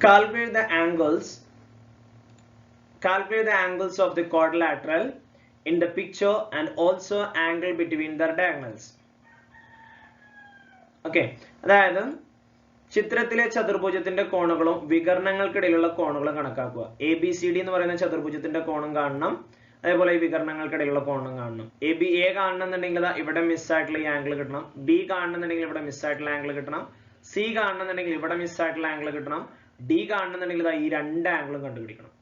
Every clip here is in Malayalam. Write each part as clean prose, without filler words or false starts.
Calculate the angles of the quadrilateral in the picture and also angle between their diagonals. Okay, അതായത് ചിത്രത്തിലെ ചതുർഭുജത്തിന്റെ കോണുകളും വികർണങ്ങൾക്കിടയിലുള്ള കോണുകളും കണക്കാക്കുക. ABCD എന്ന് പറയുന്ന ചതുർഭുജത്തിന്റെ കോണും കാണണം, അതേപോലെ ഈ വികർണങ്ങൾക്കിടയിലുള്ള കോണും കാണണം. A കാണണമെന്നുണ്ടെങ്കിൽ ഇവിടെ മിസ്സായിട്ടുള്ള ഈ ആംഗിൾ കിട്ടണം, B കാണണമെന്നുണ്ടെങ്കിൽ ഇവിടെ മിസ്സായിട്ടുള്ള ആംഗിൾ കിട്ടണം, C കാണണമെന്നുണ്ടെങ്കിൽ ഇവിടെ മിസ്സായിട്ടുള്ള ആംഗിൾ കിട്ടണം, D കാണണമെന്നുണ്ടെങ്കിൽ ഈ രണ്ട് ആംഗിളും കണ്ടുപിടിക്കണം.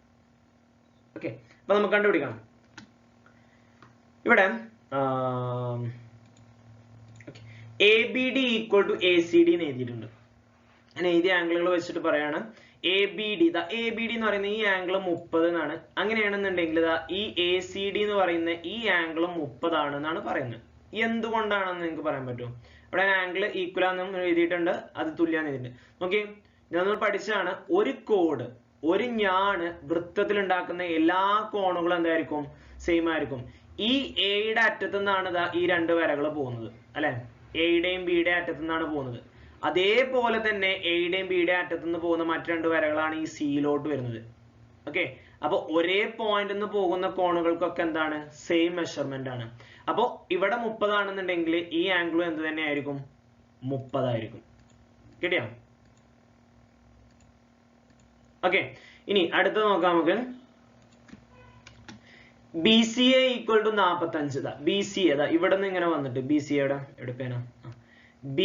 ഓക്കെ, അപ്പൊ നമുക്ക് കണ്ടുപിടിക്കണം. ഇവിടെ ABD ഈക്വൽ ടു ACD എന്ന് എഴുതിയിട്ടുണ്ട്. ഞാൻ എഴുതിയ ആംഗിളുകൾ വെച്ചിട്ട് പറയാണ്. ABD എന്ന് പറയുന്ന ഈ ആംഗിൾ 30 എന്നാണ്. അങ്ങനെയാണെന്നുണ്ടെങ്കിൽ ഈ ACD എന്ന് പറയുന്ന ഈ ആംഗിൾ 30 ആണെന്നാണ് പറയുന്നത്. എന്തുകൊണ്ടാണെന്ന് നിങ്ങൾക്ക് പറയാൻ പറ്റുമോ? ഇവിടെ ആംഗിൾ ഈക്വൽ ആണെന്ന് എഴുതിയിട്ടുണ്ട്, അത് തുല്യാന്ന് എഴുതിയിട്ടുണ്ട്. നോക്കി, നമ്മൾ പഠിച്ചതാണ് ഒരു കോഡ്, ഒരു ഞാണ് വൃത്തത്തിൽ ഉണ്ടാക്കുന്ന എല്ലാ കോണുകളും എന്തായിരിക്കും? സെയിം ആയിരിക്കും. ഈ എയുടെ അറ്റത്തു നിന്നാണ് ഈ രണ്ട് വരകൾ പോകുന്നത്, അല്ലെ? എയുടെയും ബിയുടെ അറ്റത്തു നിന്നാണ് പോകുന്നത്. അതേപോലെ തന്നെ എയുടെയും ബിയുടെ അറ്റത്തു നിന്ന് പോകുന്ന മറ്റു രണ്ട് വരകളാണ് ഈ സിയിലോട്ട് വരുന്നത്. ഓക്കെ, അപ്പൊ ഒരേ പോയിന്റ് നിന്ന് പോകുന്ന കോണുകൾക്കൊക്കെ എന്താണ്? സെയിം മെഷർമെന്റ് ആണ്. അപ്പൊ ഇവിടെ 30 ആണെന്നുണ്ടെങ്കിൽ ഈ ആംഗിളും എന്ത് തന്നെ ആയിരിക്കും? 30 ആയിരിക്കും. കിട്ടിയോ? ഓക്കെ, ഇനി അടുത്ത് നോക്കാം നമുക്ക്. BCA equal to 45. BCA ഇവിടെ നിന്ന് ഇങ്ങനെ വന്നിട്ട് BCA എവിടെ പേന B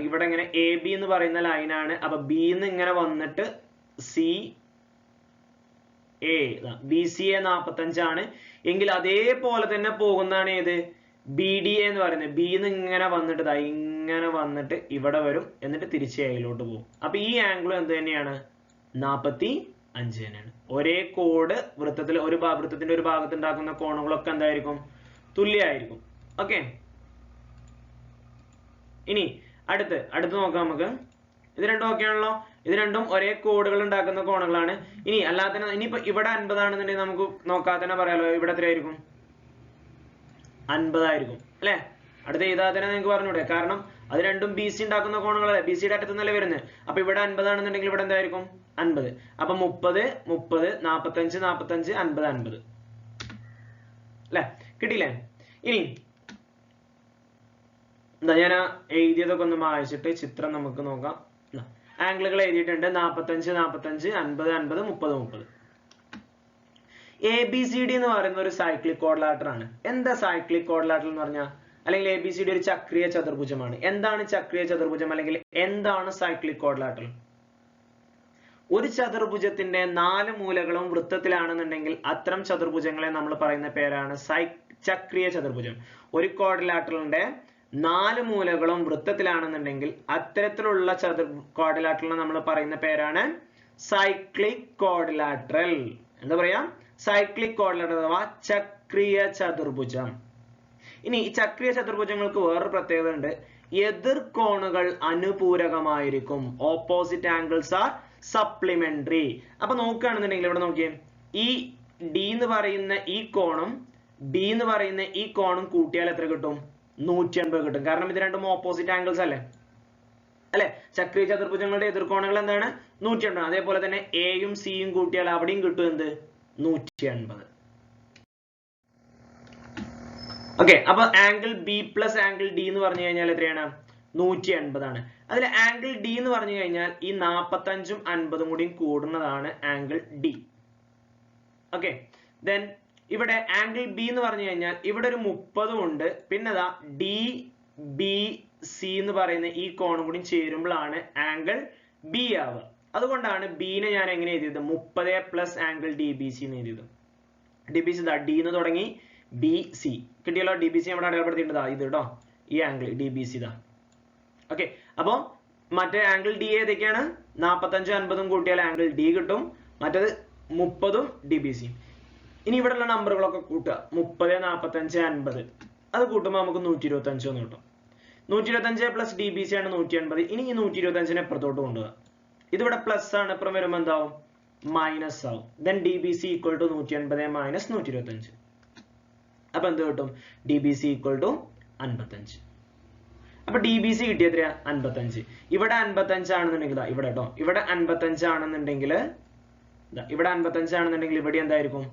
ഇവിടെ ഇങ്ങനെ AB എന്ന് പറയുന്ന ലൈനാണ്. അപ്പൊ B എന്ന് ഇങ്ങനെ വന്നിട്ട് CA, BCA 45 ആണ് എങ്കിൽ അതേപോലെ തന്നെ പോകുന്നതാണ് ഏത്? BDA എന്ന് പറയുന്നത്. B എന്ന് ഇങ്ങനെ വന്നിട്ട് ഇവിടെ വരും, എന്നിട്ട് തിരിച്ച് Aയിലോട്ട് പോകും. അപ്പൊ ഈ ആംഗിളും എന്ത് തന്നെയാണ്? 45 തന്നെയാണ്. ഒരേ കോഡ് വൃത്തത്തിൽ വൃത്തത്തിന്റെ ഒരു ഭാഗത്ത് ഉണ്ടാക്കുന്ന കോണുകളൊക്കെ എന്തായിരിക്കും? തുല്യമായിരിക്കും. ഓക്കെ, ഇനി അടുത്ത് നോക്കാം നമുക്ക്. ഇത് രണ്ടും ഓക്കെ ആണല്ലോ. ഇത് രണ്ടും ഒരേ കോഡുകൾ ഉണ്ടാക്കുന്ന കോണുകളാണ്. ഇനി അല്ലാതെ ഇനിയിപ്പോ ഇവിടെ 50 ആണെന്നുണ്ടെങ്കിൽ നമുക്ക് നോക്കാതെ തന്നെ പറയാലോ, ഇവിടെ എത്രയായിരിക്കും? 50 ആയിരിക്കും, അല്ലെ? അടുത്ത എഴുതാതെ തന്നെ നിങ്ങൾക്ക് പറഞ്ഞൂടെ, കാരണം അത് രണ്ടും BC ഉണ്ടാക്കുന്ന കോണുകളല്ലേ, BCയുടെ അറ്റത്ത് നിന്നല്ലേ വരുന്നത്. അപ്പൊ ഇവിടെ 50 ആണെന്നുണ്ടെങ്കിൽ ഇവിടെ എന്തായിരിക്കും? 50. അപ്പൊ 30, 45, 50 അല്ലെ? കിട്ടിയില്ലേ? ഇനി ഞാൻ എഴുതിയതൊക്കെ ഒന്ന് വായിച്ചിട്ട് ചിത്രം നമുക്ക് നോക്കാം. ആംഗിളുകൾ എഴുതിയിട്ടുണ്ട്. 45, 50, 50, 30. ABCD എന്ന് പറയുന്ന ഒരു സൈക്ലിക് ക്വാഡ്രിലാറ്ററൽ ആണ്. എന്താ സൈക്ലിക് ക്വാഡ്രിലാറ്ററൽ എന്ന് പറഞ്ഞാൽ? അല്ലെങ്കിൽ ABCD ഒരു ചക്രീയ ചതുർഭുജമാണ്. എന്താണ് ചക്രീയ ചതുർഭുജം, അല്ലെങ്കിൽ എന്താണ് സൈക്ലിക് ക്വാഡ്രിലാറ്ററൽ? ഒരു ചതുർഭുജത്തിന്റെ 4 മൂലകളും വൃത്തത്തിലാണെന്നുണ്ടെങ്കിൽ അത്തരം ചതുർഭുജങ്ങളെ നമ്മൾ പറയുന്ന പേരാണ് ചക്രീയ ചതുർഭുജം. ഒരു ക്വാഡ്രിലാറ്ററലിന്റെ 4 മൂലകളും വൃത്തത്തിലാണെന്നുണ്ടെങ്കിൽ അത്തരത്തിലുള്ള ക്വാഡ്രിലാറ്ററലിനെ നമ്മൾ പറയുന്ന പേരാണ് സൈക്ലിക് ക്വാഡ്രിലാറ്ററൽ. എന്താ പറയാ? സൈക്ലിക് ക്വാഡ്രിലാറ്ററൽ അഥവാ ചക്രീയ ചതുർഭുജം. ഇനി ഈ ചക്രീയ ചതുർഭുജങ്ങൾക്ക് വേറൊരു പ്രത്യേകത ഉണ്ട്. എതിർ കോണുകൾ അനുപൂരകമായിരിക്കും. Opposite angles are supplementary. അപ്പൊ നോക്കുകയാണെന്നുണ്ടെങ്കിൽ ഇവിടെ നോക്കിയേ, ഈ D എന്ന് പറയുന്ന ഈ കോണും B എന്ന് പറയുന്ന ഈ കോണും കൂട്ടിയാൽ എത്ര കിട്ടും? 180 കിട്ടും. കാരണം ഇത് രണ്ടും ഓപ്പോസിറ്റ് ആംഗിൾസ് അല്ലേ? ചക്രീയ ചതുർഭുജങ്ങളുടെ എതിർകോണുകൾ എന്താണ്? 180. അതേപോലെ തന്നെ എയും സിയും കൂട്ടിയാൽ അവിടെയും കിട്ടും എന്ത്? 180. ഓക്കെ, അപ്പൊ angle B plus angle D എന്ന് പറഞ്ഞു കഴിഞ്ഞാൽ എത്രയാണ്? 180 ആണ്. അതിൽ ആംഗിൾ D എന്ന് പറഞ്ഞു കഴിഞ്ഞാൽ ഈ 45ഉം 50ഉം കൂടി കൂടുന്നതാണ് ആംഗിൾ D. ഓക്കെ, ദെൻ ഇവിടെ ആംഗിൾ B എന്ന് പറഞ്ഞു കഴിഞ്ഞാൽ ഇവിടെ ഒരു 30 ഉണ്ട്, പിന്നെ DBC എന്ന് പറയുന്ന ഈ കോണും കൂടി ചേരുമ്പോഴാണ് ആംഗിൾ B ആവുക. അതുകൊണ്ടാണ് B നെ ഞാൻ എങ്ങനെ എഴുതിയത്? 30 പ്ലസ് ആംഗിൾ DBC എന്ന് എഴുതിയത്. DBC D എന്ന് തുടങ്ങി BC കിട്ടിയല്ലോ. DBC നമ്മുടെ അടയാളപ്പെടുത്തിയിട്ടുണ്ട് ഇത് കേട്ടോ, ഈ ആംഗിൾ DBC ഓക്കെ. അപ്പൊ മറ്റേ ആംഗിൾ D ഏതൊക്കെയാണ്? 45ഉം 50ഉം കൂട്ടിയാൽ ആംഗിൾ D കിട്ടും, മറ്റേത് 30ഉം DBC. ഇനി ഇവിടെയുള്ള നമ്പറുകളൊക്കെ കൂട്ടുക. 30, 45, 50 അത് കൂട്ടുമ്പോൾ നമുക്ക് 125 എന്ന് കിട്ടും. 125 പ്ലസ് DBC ആണ് 180. ഇനി ഈ 125നെ എപ്പുറത്തോട്ട് കൊണ്ടുപോകുക. ഇതിവിടെ പ്ലസ് ആണ്, ഇപ്പുറം വരുമ്പോൾ എന്താവും? മൈനസ് ആവും. Then DBC equal to 180 minus 125. അപ്പൊ എന്ത് കിട്ടും? DBC equal to 55. അപ്പൊ ഡി ബി സി കിട്ടിയ എത്രയാ 55. ഇവിടെ 55 ആണെന്നുണ്ടെങ്കിൽ ഇവിടെ കേട്ടോ, ഇവിടെ 55 ആണെന്നുണ്ടെങ്കിൽ ഇവിടെ 55 ആണെന്നുണ്ടെങ്കിൽ ഇവിടെ എന്തായിരിക്കും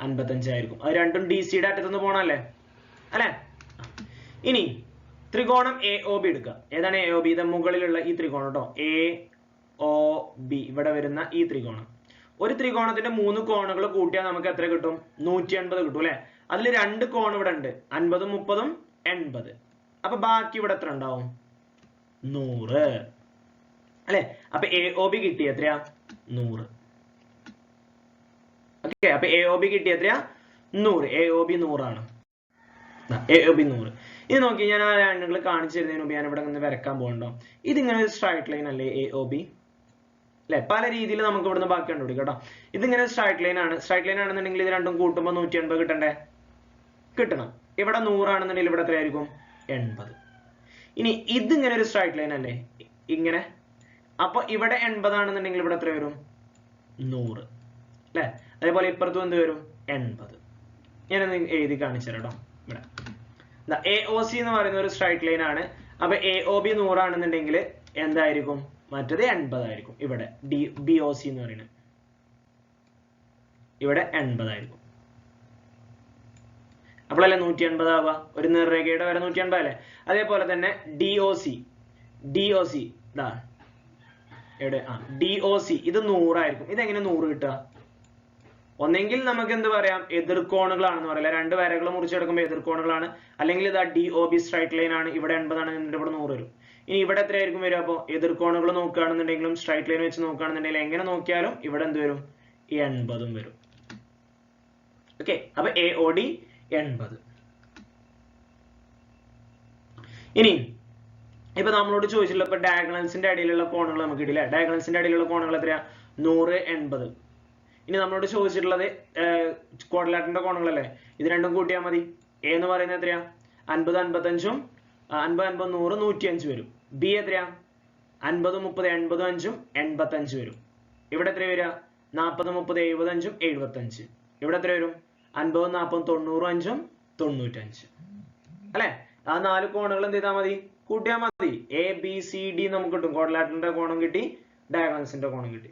55 ആയിരിക്കും. അത് രണ്ടും ഡി സിയുടെ അറ്റത്തുനിന്ന് പോണല്ലേ അല്ലെ. ഇനി ത്രികോണം എ ഒ ബി എടുക്കുക. ഏതാണ് എ ഒ ബി? ഇത് മുകളിലുള്ള ഈ ത്രികോണം കേട്ടോ, എ ഒ ബി ഇവിടെ വരുന്ന ഈ ത്രികോണം. ഒരു ത്രികോണത്തിന്റെ 3 കോണുകൾ കൂട്ടിയാൽ നമുക്ക് എത്ര കിട്ടും? 180 കിട്ടും അല്ലെ. അതിൽ 2 കോൺ ഇവിടെ ഉണ്ട്, 50 30 80. അപ്പൊ ബാക്കി ഇവിടെ എത്ര ഉണ്ടാവും? 100 അല്ലെ. അപ്പൊ എ ഒ ബി കിട്ടിയ എത്രയാ? 100. ഓക്കെ, അപ്പൊ എ ഒ ബി കിട്ടിയ എത്രയാ? 100. എ ഒ ബി 100 ആണ്. A O B 100. ഇത് നോക്കി, ഞാൻ ആ ആംഗിൾ കാണിച്ചു തരുന്നതിന് മുമ്പ് ഞാൻ ഇവിടെ നിന്ന് വരക്കാൻ പോകണ്ടോ? ഇതിങ്ങനെ ഒരു സ്ട്രൈറ്റ് ലൈൻ അല്ലേ എ ഒ ബി അല്ലെ. പല രീതിയിൽ നമുക്ക് ഇവിടുന്ന് ബാക്കി കണ്ടുപിടിക്കാം കേട്ടോ. ഇതിങ്ങനെ സ്ട്രൈറ്റ് ലൈൻ ആണ്. സ്ട്രൈറ്റ് ലൈൻ ആണെന്നുണ്ടെങ്കിൽ ഇത് രണ്ടും കൂട്ടുമ്പോൾ 180 കിട്ടണ്ടേ? കിട്ടണം. ഇവിടെ 100 ആണെന്നുണ്ടെങ്കിൽ ഇവിടെ എത്രയായിരിക്കും? 80. ഇനി ഇതിങ്ങനെ ഒരു സ്ട്രൈറ്റ് ലൈൻ അല്ലേ ഇങ്ങനെ. അപ്പൊ ഇവിടെ 80 ആണെന്നുണ്ടെങ്കിൽ ഇവിടെ എത്ര വരും? 100 അല്ലെ. അതേപോലെ ഇപ്പുറത്തും എന്ത് വരും? 80. ഞാനൊന്ന് എഴുതി കാണിച്ചു തരാം കേട്ടോ. ഇവിടെ എ ഒ സി എന്ന് പറയുന്ന ഒരു സ്ട്രൈറ്റ് ലൈൻ ആണ്. അപ്പൊ എ ഒ ബി 100 ആണെന്നുണ്ടെങ്കിൽ എന്തായിരിക്കും? മറ്റത് 80 ആയിരിക്കും. ഇവിടെ ബി ഒ സി എന്ന് പറയുന്നത് ഇവിടെ 80 ആയിരിക്കും. അപ്പോഴല്ലേ 180 ആവുക? ഒരു നേർരേഖയുടെ വരെ 180 അല്ലേ. അതേപോലെ തന്നെ ഡി ഒ സി ഇതാ എവിടെ? ഡി ഒ സി ഇത് 100 ആയിരിക്കും. ഇതെങ്ങനെ 100 കിട്ടുക? ഒന്നെങ്കിൽ നമുക്ക് എന്ത് പറയാം? എതിർകോണുകളാണെന്ന് പറയില്ല. 2 വരകൾ മുറിച്ചെടുക്കുമ്പോൾ എതിർകോണുകളാണ്. അല്ലെങ്കിൽ ഇതാ D O B straight line ആണ്. ഇവിടെ 80 ആണെന്നുണ്ടെങ്കിൽ ഇവിടെ 100 വരും. ഇനി ഇവിടെ എത്രയായിരിക്കും വരിക? അപ്പോൾ എതിർകോണുകൾ നോക്കുകയാണെന്നുണ്ടെങ്കിലും സ്ട്രൈറ്റ് ലൈൻ വെച്ച് നോക്കുകയാണെന്നുണ്ടെങ്കിൽ എങ്ങനെ നോക്കിയാലും ഇവിടെ എന്ത് വരും? 80 വരും. ഓക്കെ, അപ്പൊ എ ഒ ഡി 80. ഇനി ഇപ്പൊ നമ്മളോട് ചോദിച്ചിട്ടുള്ള ഇപ്പൊ ഡയഗണൽസിന്റെ അടിയിലുള്ള കോണുകൾ നമുക്ക് കിട്ടില്ല. ഡയഗണൽസിന്റെ അടിയിലുള്ള കോണുകൾ എത്രയാ? 100 80. ഇനി നമ്മളോട് ചോദിച്ചിട്ടുള്ളത് ക്വാഡ്രിലാറ്ററിന്റെ കോണുകളല്ലേ. ഇത് രണ്ടും കൂട്ടിയാൽ മതി. എ എന്ന് പറയുന്നത് എത്രയാ? 50 55 50 50 100 105 വരും. ബി എത്രയാ? 50 30 85 85 വരും. ഇവിടെ എത്ര വരിക? 40 30 75 75. ഇവിടെ എത്ര വരും? 50 40 95 95 അല്ലെ. ആ 4 കോണുകൾ എന്ത് ചെയ്താൽ മതി? കൂട്ടിയാൽ മതി. എ ബി സി ഡി നമുക്ക് കിട്ടും. ക്വാഡ്രിലാറ്ററിന്റെ കോണും കിട്ടി, ഡയഗണൽസിന്റെ കോണും കിട്ടി.